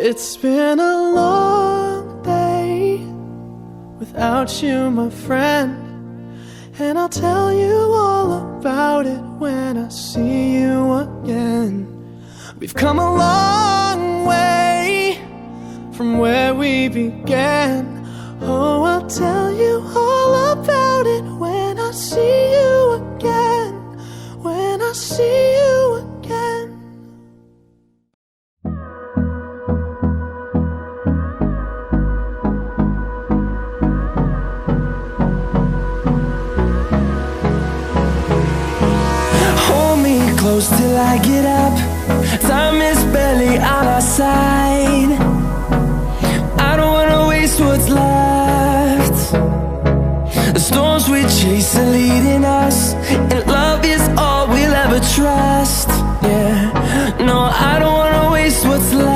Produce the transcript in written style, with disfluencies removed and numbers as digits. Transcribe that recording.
It's been a long day without you, my friend, and I'll tell you all about it when I see you again. We've come a long way from where we began. Oh, I'll tell you all about it when I see you again. When I see you again. Hold me close till I get up. Time is barely on our side. I don't wanna waste what's left. The storms we chase are leading us, and love is all we'll ever trust. Yeah, no, I don't wanna waste what's left.